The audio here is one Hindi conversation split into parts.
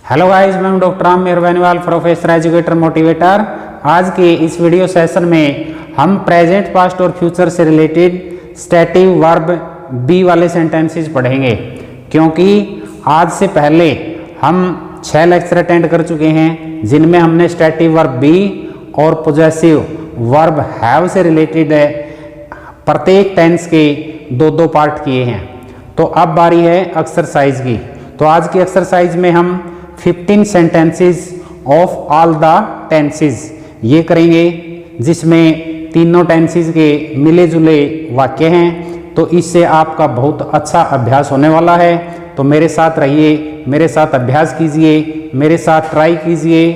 हेलो गाइस, मैं हूं doctor Aamir Beniwal, professor educator motivator. आज के इस वीडियो सेशन में हम प्रेजेंट पास्ट और फ्यूचर से रिलेटेड स्टैटिव वर्ब बी वाले सेंटेंसेस पढ़ेंगे, क्योंकि आज से पहले हम 6 लेक्चर अटेंड कर चुके हैं जिनमें हमने स्टैटिव वर्ब बी और पोजेसिव वर्ब हैव से रिलेटेड प्रत्येक टेंस के दो पार्ट किए हैं। तो अब बारी है एक्सरसाइज की। तो आज की एक्सरसाइज में हम 15 sentences of all the tenses ये करेंगे, जिसमें तीनों टेंसेस के मिले जुले वाक्य हैं। तो इससे आपका बहुत अच्छा अभ्यास होने वाला है। तो मेरे साथ रहिए, मेरे साथ अभ्यास कीजिए, मेरे साथ ट्राई कीजिए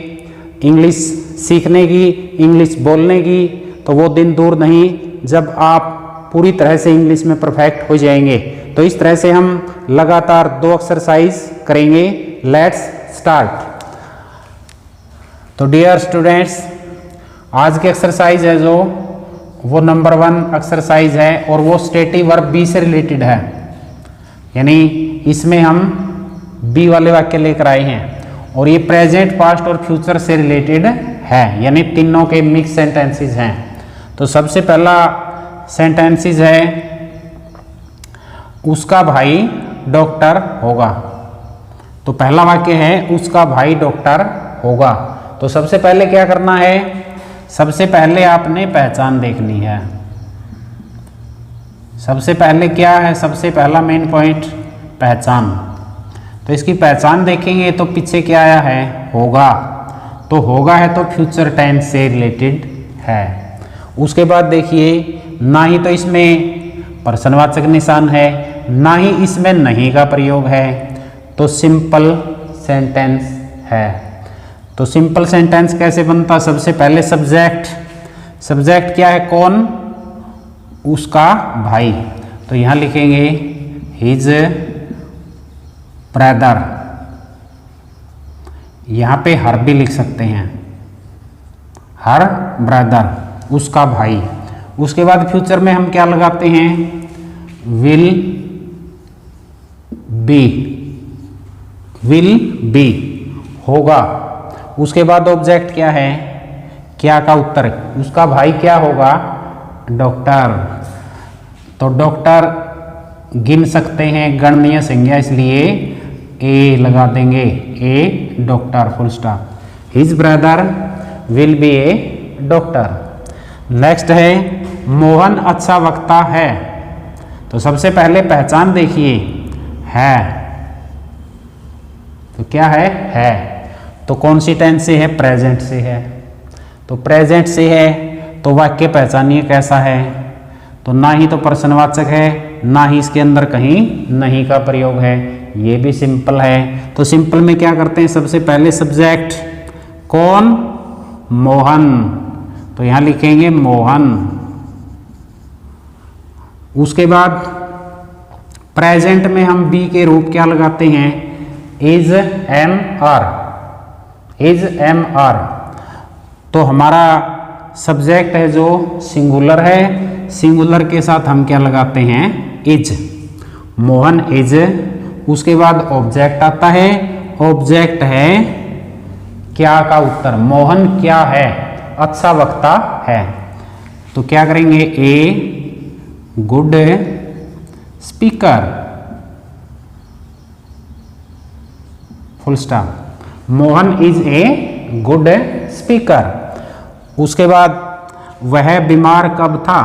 इंग्लिश सीखने की, इंग्लिश बोलने की। तो वो दिन दूर नहीं जब आप पूरी तरह से इंग्लिश में परफेक्ट हो जाएंगे। तो इस तरह से हम लगातार 2 एक्सरसाइज करेंगे। Let's start. तो डियर स्टूडेंट्स, आज की एक्सरसाइज है जो वो नंबर 1 एक्सरसाइज है और वो स्टैटिव वर्ब बी से रिलेटेड है, यानी इसमें हम बी वाले वाक्य लेकर आए हैं और ये प्रेजेंट पास्ट और फ्यूचर से रिलेटेड है, यानी तीनों के मिक्स सेंटेंसेस हैं। तो सबसे पहला सेंटेंसेस है उसका भाई डॉक्टर होगा। तो पहला वाक्य है उसका भाई डॉक्टर होगा। तो सबसे पहले क्या करना है, सबसे पहले आपने पहचान देखनी है। सबसे पहले क्या है, सबसे पहला मेन पॉइंट पहचान। तो इसकी पहचान देखेंगे तो पीछे क्या आया है, होगा। तो होगा है तो फ्यूचर टेंस से रिलेटेड है। उसके बाद देखिए, ना ही तो इसमें पर्सनवाचक निशान है, ना ही इसमें नहीं का प्रयोग है, तो सिंपल सेंटेंस है। तो सिंपल सेंटेंस कैसे बनता, सबसे पहले सब्जेक्ट। सब्जेक्ट क्या है, कौन, उसका भाई। तो यहां लिखेंगे हिज ब्रदर। यहां पे हर भी लिख सकते हैं, हर ब्रदर, उसका भाई। उसके बाद फ्यूचर में हम क्या लगाते हैं, विल बी, विल बी होगा। उसके बाद ऑब्जेक्ट क्या है, क्या का उत्तर, उसका भाई क्या होगा, डॉक्टर। तो डॉक्टर गिन सकते हैं, गणनीय संज्ञा, इसलिए ए लगा देंगे, a doctor, full stop. His brother will be a doctor. Next Mohan मोहन अच्छा वक्ता है। तो सबसे पहले पहचान देखिए, है। तो क्या है। तो कौन सी टेंस से है, प्रेजेंट से है। तो प्रेजेंट से है तो वाक्य पहचानिए कैसा है। तो ना ही तो पर्सनवाचक है, ना ही इसके अंदर कहीं नहीं का प्रयोग है, ये भी सिंपल है। तो सिंपल में क्या करते हैं, सबसे पहले सब्जेक्ट कौन, मोहन। तो यहां लिखेंगे मोहन। उसके बाद प्रेजेंट में हम बी के रूप क्या लगाते हैं, is am are, is am are. तो हमारा सब्जेक्ट है जो सिंगुलर है, सिंगुलर के साथ हम क्या लगाते हैं, इज। मोहन इज। उसके बाद ऑब्जेक्ट आता है, ऑब्जेक्ट है क्या का उत्तर, मोहन क्या है, अच्छा वक्ता है। तो क्या करेंगे, a good speaker, full stop. Mohan is a good speaker. उसके बाद वह बीमार कब था,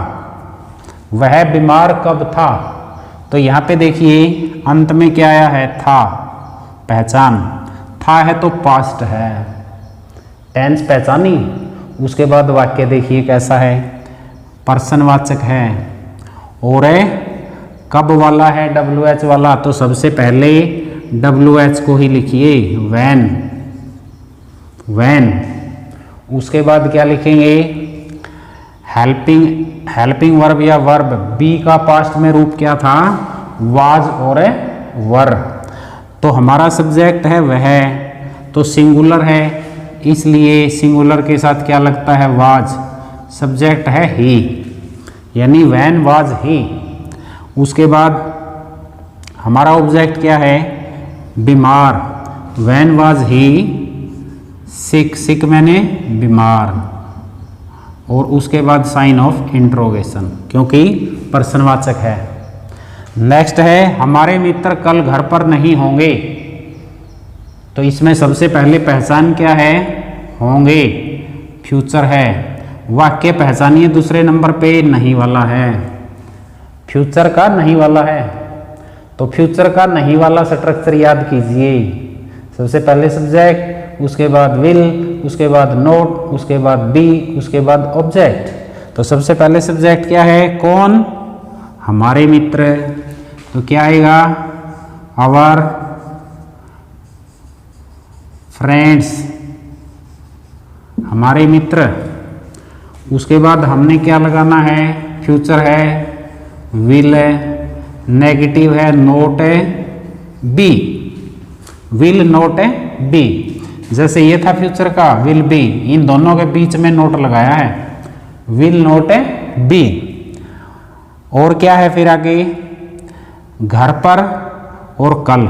वह बीमार कब था। तो यहां पे देखिए अंत में क्या आया है, था, पहचान। था है तो पास्ट है, टेंस पहचानी। उसके बाद वाक्य देखिए कैसा है, पर्सनवाचक है और कब वाला है, WH वाला। तो सबसे पहले WH को ही लिखिए, वैन, वैन। उसके बाद क्या लिखेंगे, हेल्पिंग, हेल्पिंग वर्ब या वर्ब बी का पास्ट में रूप क्या था, वाज और वर। तो हमारा सब्जेक्ट है वह, तो सिंगुलर है, इसलिए सिंगुलर के साथ क्या लगता है, वाज। सब्जेक्ट है ही, यानी वैन वाज ही। उसके बाद हमारा ऑब्जेक्ट क्या है, बीमार। व्हेन वाज ही सिक, सिक मैंने बीमार, और उसके बाद साइन ऑफ इंट्रोगेशन क्योंकि प्रश्नवाचक है। नेक्स्ट है हमारे मित्र कल घर पर नहीं होंगे। तो इसमें सबसे पहले पहचान क्या है, होंगे, फ्यूचर है। वाक्य पहचानिए दूसरे नंबर पे नहीं वाला है, फ्यूचर का नहीं वाला है। तो फ्यूचर का नहीं वाला स्ट्रक्चर याद कीजिए। सबसे पहले सब्जेक्ट, उसके बाद विल, उसके बाद नोट, उसके बाद बी, उसके बाद ऑब्जेक्ट। तो सबसे पहले सब्जेक्ट क्या है, कौन, हमारे मित्र। तो क्या आएगा, आवर फ्रेंड्स, हमारे मित्र। उसके बाद हमने क्या लगाना है, फ्यूचर है, विल है, नेगेटिव है, नोट है, बी, विल नोट है, बी। जैसे ये था फ्यूचर का विल बी, इन दोनों के बीच में नोट लगाया है, विल नोट है, बी। और क्या है फिर आगे, घर पर और कल।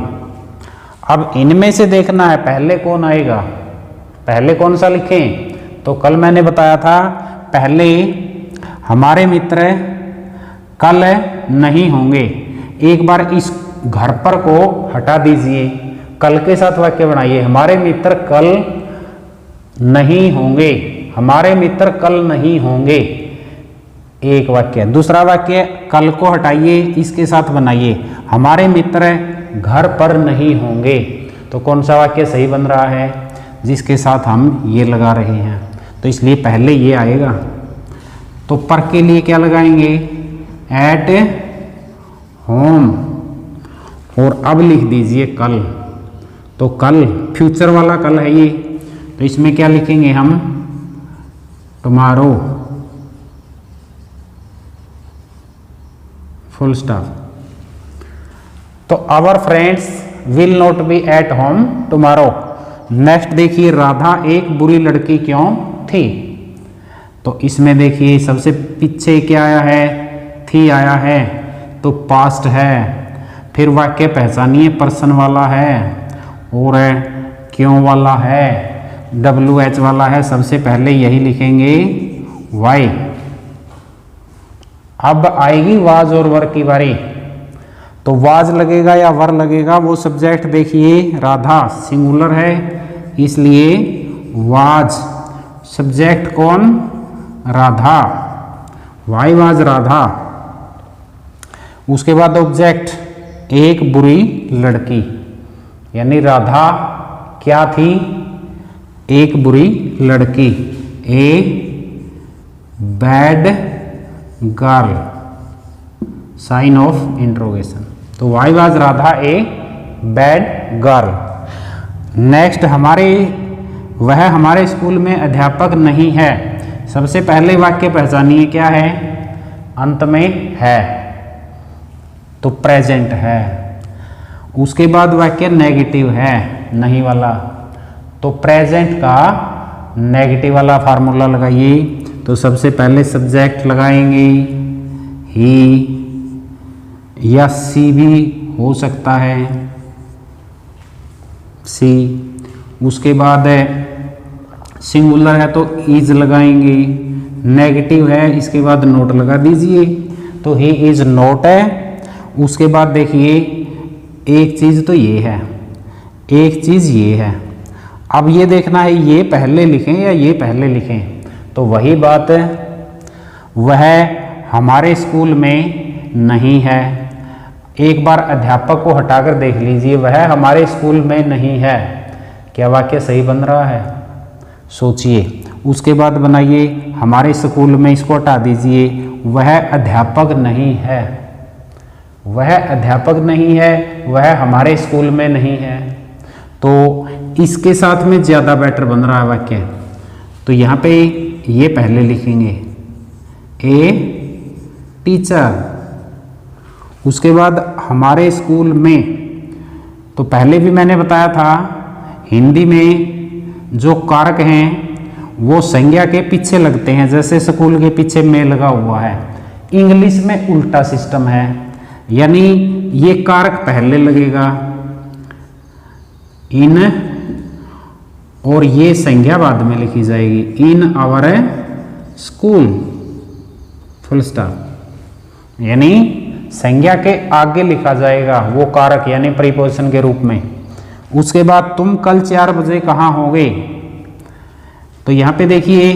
अब इनमें से देखना है पहले कौन आएगा, पहले कौन सा लिखें। तो कल मैंने बताया था पहले हमारे मित्र कल नहीं होंगे। एक बार इस घर पर को हटा दीजिए, कल के साथ वाक्य बनाइए, हमारे मित्र कल नहीं होंगे, हमारे मित्र कल नहीं होंगे, एक वाक्य। दूसरा वाक्य कल को हटाइए, इसके साथ बनाइए, हमारे मित्र घर पर नहीं होंगे। तो कौन सा वाक्य सही बन रहा है, जिसके साथ हम ये लगा रहे हैं। तो इसलिए पहले ये आएगा। तो पर के लिए क्या लगाएंगे, एट होम, और अब लिख दीजिए कल। तो कल फ्यूचर वाला कल है ये, तो इसमें क्या लिखेंगे हम, टुमारो, फुल स्टॉप। तो our friends will not be at home tomorrow. Next देखिए, राधा एक बुरी लड़की क्यों थी। तो इसमें देखिए सबसे पीछे क्या आया है, थी आया है, तो पास्ट है। फिर वाक्य पहचानिए, पर्सन वाला है और क्यों वाला है, WH वाला है। सबसे पहले यही लिखेंगे, वाई। अब आएगी वाज और वर की बारी। तो वाज लगेगा या वर लगेगा, वो सब्जेक्ट देखिए, राधा सिंगुलर है इसलिए वाज। सब्जेक्ट कौन, राधा, वाई वाज राधा। उसके बाद ऑब्जेक्ट एक बुरी लड़की, यानी राधा क्या थी, एक बुरी लड़की, a bad girl, sign of interrogation. तो why was Radha a bad girl. Next वह हमारे स्कूल में अध्यापक नहीं है। सबसे पहले वाक्य पहचानिए क्या है, अंत में है तो प्रेजेंट है। उसके बाद वाक्य नेगेटिव है, नहीं वाला, तो प्रेजेंट का नेगेटिव वाला फार्मूला लगाइए। तो सबसे पहले सब्जेक्ट लगाएंगे, ही या सी भी हो सकता है, सी। उसके बाद सिंगुलर है तो इज लगाएंगे, नेगेटिव है इसके बाद नोट लगा दीजिए, तो ही इज नोट है। उसके बाद देखिए एक चीज तो ये है, एक चीज ये है। अब ये देखना है ये पहले लिखें या ये पहले लिखें। तो वही बात है, वह हमारे स्कूल में नहीं है। एक बार अध्यापक को हटाकर देख लीजिए, वह हमारे स्कूल में नहीं है। क्या वाक्य सही बन रहा है, सोचिए। उसके बाद बनाइए हमारे स्कूल में, इसको हटा दीजिए, वह अध्यापक नहीं है, वह अध्यापक नहीं है, वह हमारे स्कूल में नहीं है। तो इसके साथ में ज़्यादा बेटर बन रहा है वाक्य। तो यहाँ पे ये पहले लिखेंगे, ए टीचर। उसके बाद हमारे स्कूल में, तो पहले भी मैंने बताया था हिंदी में जो कारक हैं वो संज्ञा के पीछे लगते हैं, जैसे स्कूल के पीछे में लगा हुआ है। इंग्लिश में उल्टा सिस्टम है, यानी ये कारक पहले लगेगा, इन, और ये संज्ञा बाद में लिखी जाएगी, in our school, full stop. यानी संज्ञा के आगे लिखा जाएगा वो कारक यानी प्रीपोजिशन के रूप में। उसके बाद तुम कल 4 बजे कहाँ होगे, तो यहाँ पे देखिए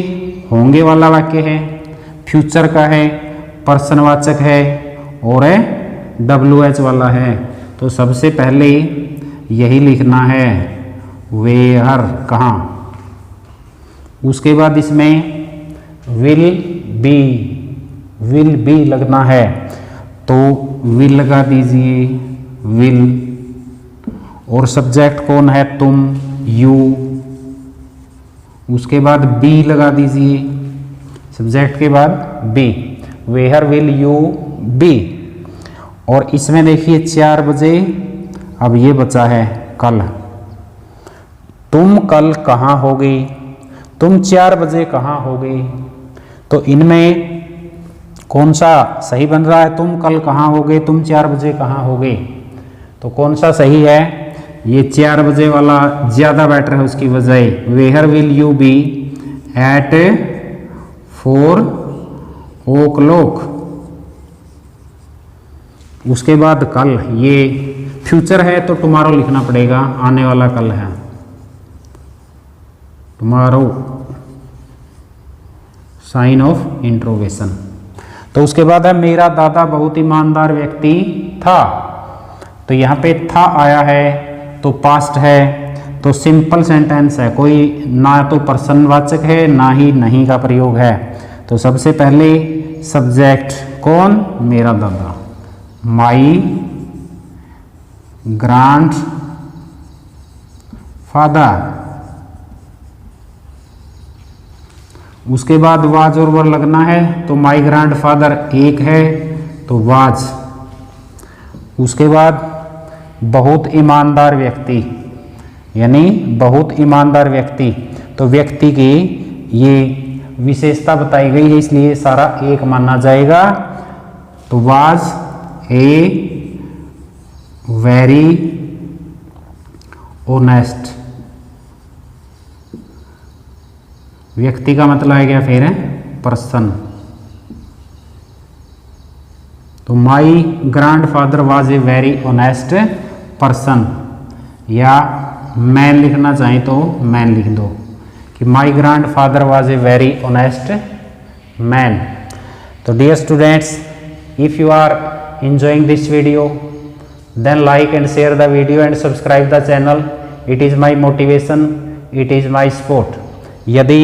होंगे वाला वाक्य है, फ्यूचर का है, पर्सनवाचक है और WH वाला है। तो सबसे पहले यही लिखना है वेयर, कहाँ। उसके बाद इसमें विल बी लगना है, तो विल लगा दीजिए, विल। और सब्जेक्ट कौन है, तुम, यू। उसके बाद बी लगा दीजिए, सब्जेक्ट के बाद be, where will you be. और इसमें देखिए 4 बजे, अब ये बचा है कल, तुम कल कहाँ होगे, तुम 4 बजे कहाँ होगे। तो इनमें कौन सा सही बन रहा है, तुम कल कहाँ होगे, तुम 4 बजे कहाँ होगे। तो कौन सा सही है, ये 4 बजे वाला ज़्यादा बेटर है। उसकी बजाय where will you be at 4 o'clock। उसके बाद कल, ये फ्यूचर है तो टुमारो लिखना पड़ेगा, आने वाला कल है, टुमारो, साइन ऑफ इंट्रोगेशन। तो उसके बाद है मेरा दादा बहुत ईमानदार व्यक्ति था। तो यहाँ पे था आया है तो पास्ट है, तो सिंपल सेंटेंस है, कोई ना तो पर्सनवाचक है ना ही नहीं का प्रयोग है। तो सबसे पहले सब्जेक्ट कौन, मेरा दादा, माई ग्रांड फादर। उसके बाद वाज और वर लगना है, तो माई ग्रैंड फादर एक है तो वाज। उसके बाद बहुत ईमानदार व्यक्ति, यानी बहुत ईमानदार व्यक्ति, तो व्यक्ति की ये विशेषता बताई गई है इसलिए सारा एक माना जाएगा। तो वाज ए वेरी ऑनेस्ट, व्यक्ति का मतलब है क्या फिर है पर्सन। तो my grandfather was a very honest person, या मैन लिखना चाहें तो मैन लिख दो कि my grandfather was a very honest man. तो dear students, if you are enjoying this video, then like and share the video and subscribe the channel. It is my motivation, it is my support. यदि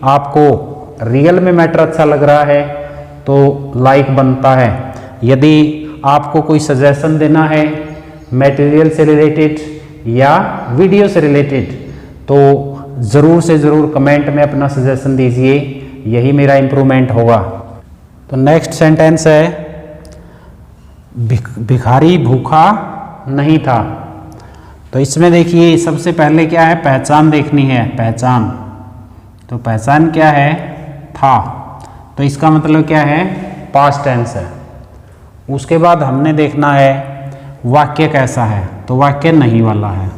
आपको रियल में मैटर अच्छा लग रहा है तो लाइक बनता है। यदि आपको कोई सजेशन देना है मटेरियल से रिलेटेड या वीडियो से रिलेटेड, तो ज़रूर से ज़रूर कमेंट में अपना सजेशन दीजिए, यही मेरा इम्प्रूवमेंट होगा। तो नेक्स्ट सेंटेंस है भिखारी भूखा नहीं था। तो इसमें देखिए सबसे पहले क्या है, पहचान देखनी है, पहचान। तो पहचान क्या है, था, तो इसका मतलब क्या है, पास्ट टेंस है। उसके बाद हमने देखना है वाक्य कैसा है, तो वाक्य नहीं वाला है,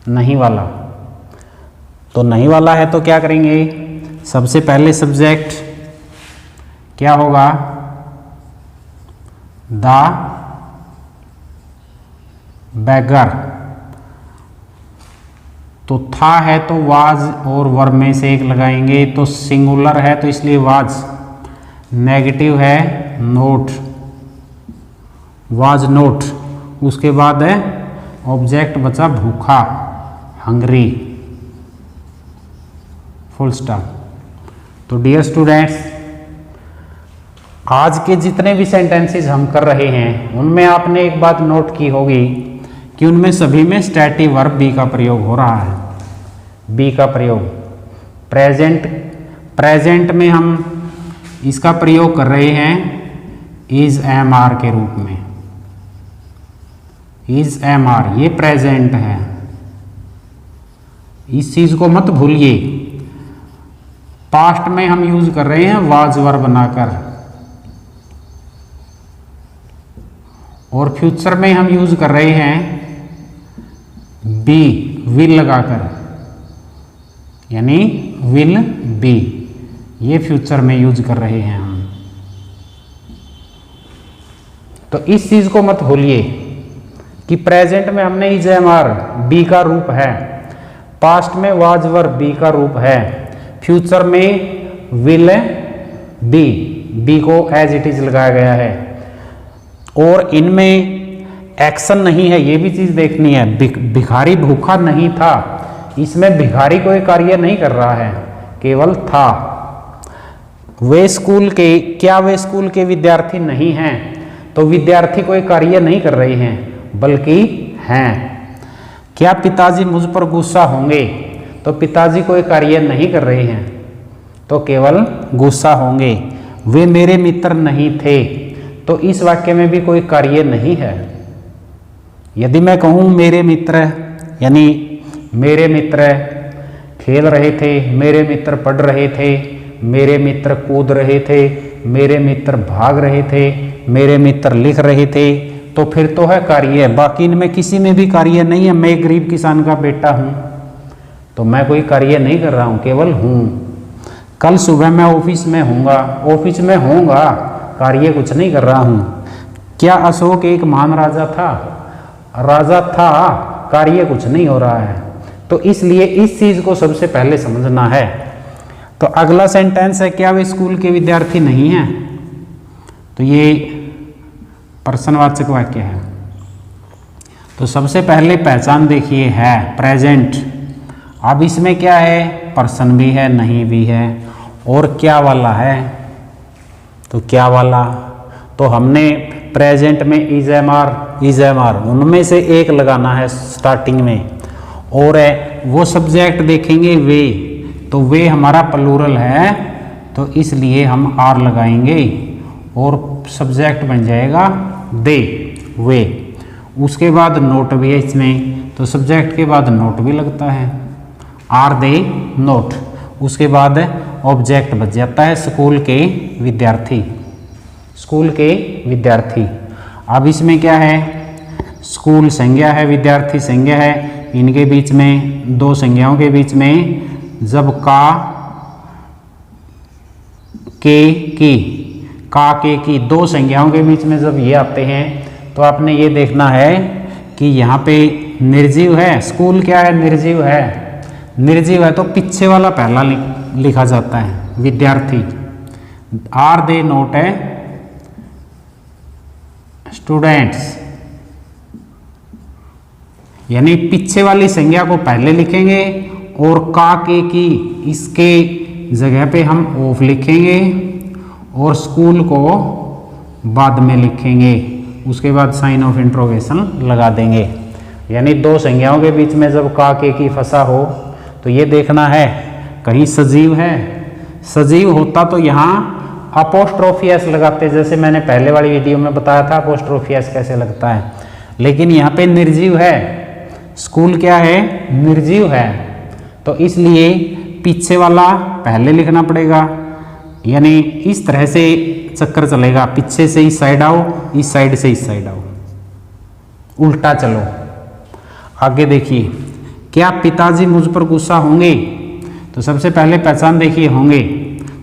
नहीं वाला। तो नहीं वाला है तो क्या करेंगे, सबसे पहले सब्जेक्ट क्या होगा, द बैगर। तो था है तो वाज और वर्ब में से एक लगाएंगे, तो सिंगुलर है तो इसलिए वाज, नेगेटिव है नोट, वाज नोट। उसके बाद है ऑब्जेक्ट बचा भूखा, हंग्री, फुल स्टॉप। तो डियर स्टूडेंट्स, आज के जितने भी सेंटेंसेस हम कर रहे हैं उनमें आपने एक बात नोट की होगी कि उनमें सभी में स्टैटिव वर्ब बी का प्रयोग हो रहा है। बी का प्रयोग प्रेजेंट में हम इसका प्रयोग कर रहे हैं इज एम आर के रूप में। इज एम आर ये प्रेजेंट है, इस चीज को मत भूलिए। पास्ट में हम यूज कर रहे हैं वाज वर्ब बनाकर, और फ्यूचर में हम यूज कर रहे हैं बी विल लगाकर, यानी विल बी, ये फ्यूचर में यूज कर रहे हैं हम। तो इस चीज को मत भूलिए कि प्रेजेंट में हमने इज एम आर बी का रूप है, पास्ट में वाज वर बी का रूप है, फ्यूचर में विल बी को एज इट इज लगाया गया है, और इनमें एक्शन नहीं है, ये भी चीज देखनी है। भिखारी भूखा नहीं था, इसमें भिखारी कोई कार्य नहीं कर रहा है, केवल था। वे स्कूल के विद्यार्थी नहीं हैं, तो विद्यार्थी कोई कार्य नहीं कर रहे हैं बल्कि हैं। क्या पिताजी मुझ पर गुस्सा होंगे, तो पिताजी कोई कार्य नहीं कर रहे हैं, तो केवल गुस्सा होंगे। वे मेरे मित्र नहीं थे, तो इस वाक्य में भी कोई कार्य नहीं है। यदि मैं कहूँ मेरे मित्र, यानी मेरे मित्र खेल रहे थे, मेरे मित्र पढ़ रहे थे, मेरे मित्र कूद रहे थे, मेरे मित्र भाग रहे थे, मेरे मित्र लिख रहे थे, तो फिर तो है कार्य। बाकी इनमें किसी में भी कार्य नहीं है। मैं गरीब किसान का बेटा हूँ, तो मैं कोई कार्य नहीं कर रहा हूँ, केवल हूँ। कल सुबह मैं ऑफिस में होऊंगा, कार्य कुछ नहीं कर रहा हूँ। क्या अशोक एक महान राजा था, कार्य कुछ नहीं हो रहा है। तो इसलिए इस चीज को सबसे पहले समझना है। तो अगला सेंटेंस है, क्या वे स्कूल के विद्यार्थी नहीं हैं, तो ये प्रश्नवाचक वाक्य है। तो सबसे पहले पहचान देखिए है प्रेजेंट। अब इसमें क्या है, पर्सन भी है, नहीं भी है, और क्या वाला है, तो क्या वाला। तो हमने प्रेजेंट में इज एम आर उनमें से एक लगाना है स्टार्टिंग में, और वो सब्जेक्ट देखेंगे वे, तो वे हमारा प्लूरल है, तो इसलिए हम आर लगाएंगे और सब्जेक्ट बन जाएगा दे, वे। उसके बाद नोट भी है इसमें, तो सब्जेक्ट के बाद नोट भी लगता है, आर दे नोट। उसके बाद ऑब्जेक्ट बच जाता है स्कूल के विद्यार्थी। अब इसमें क्या है, स्कूल संज्ञा है, विद्यार्थी संज्ञा है, इनके बीच में दो संज्ञाओं के बीच में जब का के की दो संज्ञाओं के बीच में जब ये आते हैं, तो आपने ये देखना है कि यहाँ पे निर्जीव है, स्कूल क्या है, निर्जीव है, तो पीछे वाला पहला लिखा जाता है, विद्यार्थी। आर दे नोट है स्टूडेंट्स, यानी पीछे वाली संज्ञा को पहले लिखेंगे, और का के की इसके जगह पे हम ऑफ लिखेंगे, और स्कूल को बाद में लिखेंगे। उसके बाद साइन ऑफ इंट्रोगेशन लगा देंगे। यानी दो संज्ञाओं के बीच में जब का के की फंसा हो, तो ये देखना है कहीं सजीव है, सजीव होता तो यहाँ अपोस्ट्रोफी एस लगाते, जैसे मैंने पहले वाली वीडियो में बताया था अपोस्ट्रोफी एस कैसे लगता है। लेकिन यहाँ पे निर्जीव है, स्कूल क्या है, निर्जीव है, तो इसलिए पीछे वाला पहले लिखना पड़ेगा। यानी इस तरह से चक्कर चलेगा, पीछे से इस साइड आओ, इस साइड से इस साइड आओ, उल्टा चलो। आगे देखिए, क्या पिताजी मुझ पर गुस्सा होंगे, तो सबसे पहले पहचान देखिए होंगे,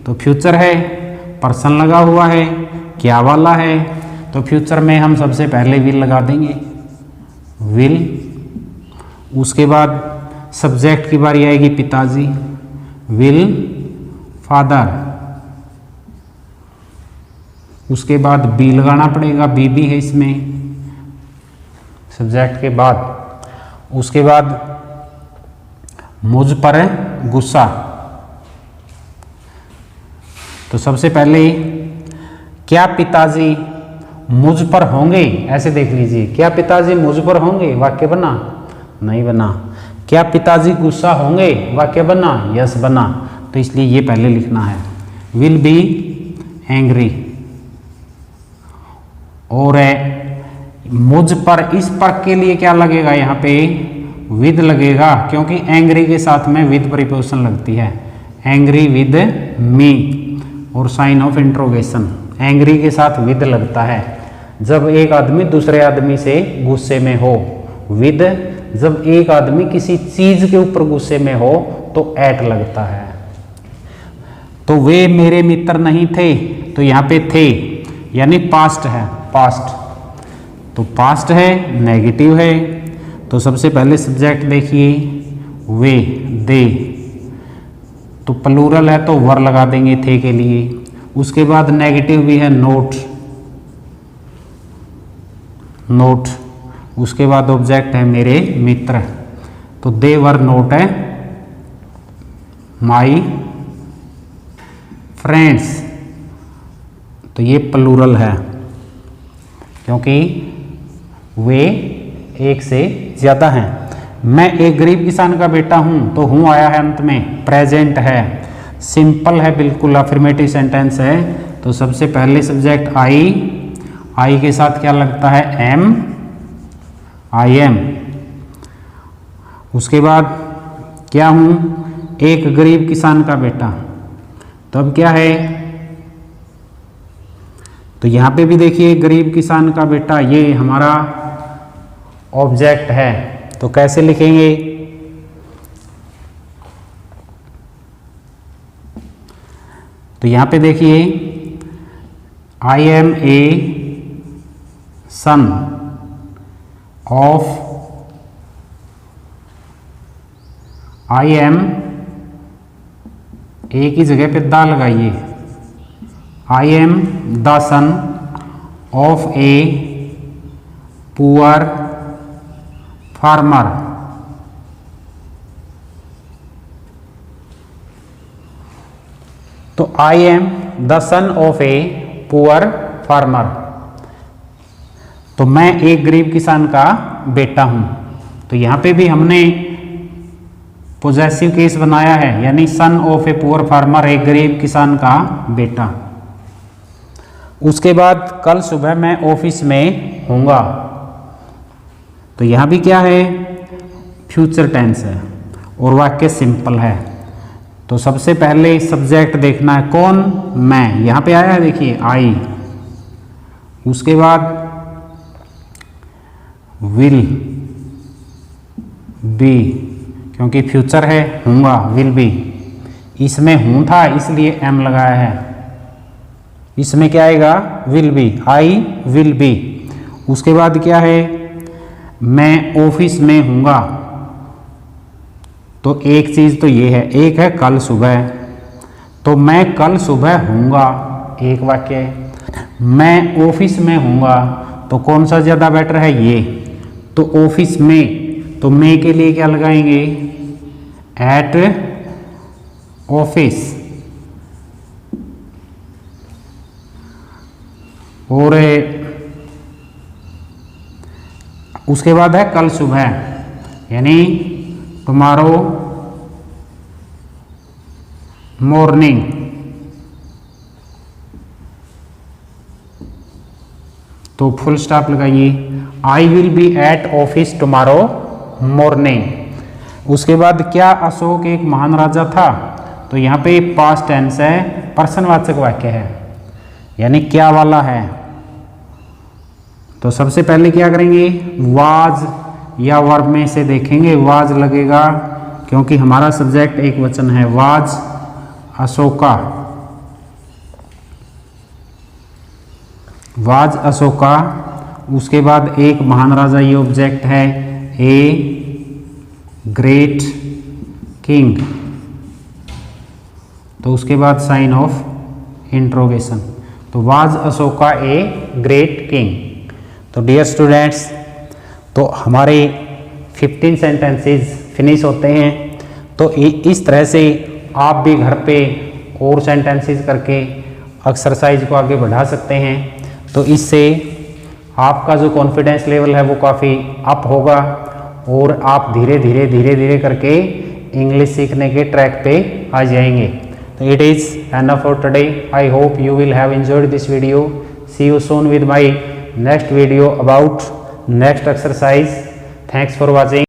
तो फ्यूचर है, पर्सन लगा हुआ है, क्या वाला है, तो फ्यूचर में हम सबसे पहले विल लगा देंगे, विल। उसके बाद सब्जेक्ट की बारी आएगी पिताजी, विल फादर। उसके बाद बी लगाना पड़ेगा, बी भी है इसमें सब्जेक्ट के बाद। उसके बाद मुझ पर गुस्सा, तो सबसे पहले क्या पिताजी मुझ पर होंगे, ऐसे देख लीजिए, क्या पिताजी मुझ पर होंगे, वाक्य बना, नहीं बना। क्या पिताजी गुस्सा होंगे, वाक्य बना, यस बना, तो इसलिए ये पहले लिखना है, विल बी एंग्री। और मुझ पर, इस पर के लिए क्या लगेगा, यहाँ पे विद लगेगा, क्योंकि एंग्री के साथ में विद प्रीपोजिशन लगती है, एंग्री विद मी, और साइन ऑफ इंट्रोगेशन, एंग्री के साथ विद लगता है जब एक आदमी दूसरे आदमी से गुस्से में हो, विद जब एक आदमी किसी चीज के ऊपर गुस्से में हो तो एट लगता है। तो वे मेरे मित्र नहीं थे, तो यहाँ पे थे यानी पास्ट है, पास्ट। तो पास्ट है, नेगेटिव है, तो सबसे पहले सब्जेक्ट देखिए वे, दे, तो प्लूरल है तो वर लगा देंगे थे के लिए। उसके बाद नेगेटिव भी है, नोट, नोट। उसके बाद ऑब्जेक्ट है मेरे मित्र, तो दे वर नोट है माई फ्रेंड्स, तो ये प्लूरल है क्योंकि वे एक से ज़्यादा हैं। मैं एक गरीब किसान का बेटा हूं, तो हूं आया है अंत में, प्रेजेंट है, सिंपल है, बिल्कुल अफर्मेटिव सेंटेंस है। तो सबसे पहले सब्जेक्ट आई, आई के साथ क्या लगता है, एम, आई एम। उसके बाद क्या हूं, एक गरीब किसान का बेटा, तो अब क्या है, तो यहां पे भी देखिए गरीब किसान का बेटा, ये हमारा ऑब्जेक्ट है, तो कैसे लिखेंगे, तो यहां पे देखिए I am a son of, I am a की जगह पे दा लगाइए, I am the son of a poor farmer. तो I am the son of a poor farmer, तो मैं एक गरीब किसान का बेटा हूं। तो यहां पे भी हमने पोजेसिव केस बनाया है, यानी सन ऑफ ए पुअर फार्मर, एक गरीब किसान का बेटा। उसके बाद कल सुबह मैं ऑफिस में होऊंगा, तो यहां भी क्या है, फ्यूचर टेंस है और वाक्य सिंपल है। तो सबसे पहले सब्जेक्ट देखना है, कौन, मैं, यहां पे आया है देखिए आई। उसके बाद विल बी, क्योंकि फ्यूचर है, होऊंगा, विल बी। इसमें हूं था इसलिए एम लगाया है, इसमें क्या आएगा, will be, I will be. उसके बाद क्या है, मैं ऑफिस में हूँगा, तो एक चीज तो ये है, एक है कल सुबह, तो मैं कल सुबह हूँगा, एक वाक्य है। मैं ऑफिस में हूँगा, तो कौन सा ज़्यादा बेटर है, ये, तो ऑफिस में, तो मैं के लिए क्या लगाएंगे, एट ऑफिस। और उसके बाद है कल सुबह, यानी टुमारो मॉर्निंग। तो फुल स्टॉप लगाइए, I will be at office tomorrow morning. उसके बाद क्या अशोक एक महान राजा था, तो यहाँ पे पास्ट टेंस है, पर्सनवाचक वाक्य है, यानी क्या वाला है। तो सबसे पहले क्या करेंगे, वाज या वर्ब में से देखेंगे, वाज लगेगा क्योंकि हमारा सब्जेक्ट एक वचन है, वाज अशोका, वाज अशोका। उसके बाद एक महान राजा, ये ऑब्जेक्ट है, ए ग्रेट किंग, तो उसके बाद साइन ऑफ इंट्रोगेशन, तो was Ashoka a great king. तो डियर स्टूडेंट्स, तो हमारे 15 सेंटेंसेस फिनिश होते हैं। तो इस तरह से आप भी घर पे और सेंटेंसेस करके एक्सरसाइज को आगे बढ़ा सकते हैं। तो इससे आपका जो कॉन्फिडेंस लेवल है वो काफ़ी अप होगा और आप धीरे धीरे करके इंग्लिश सीखने के ट्रैक पे आ जाएंगे। तो it is enough for today. I hope you will have enjoyed this video. See you soon with my next video about next exercise. Thanks for watching.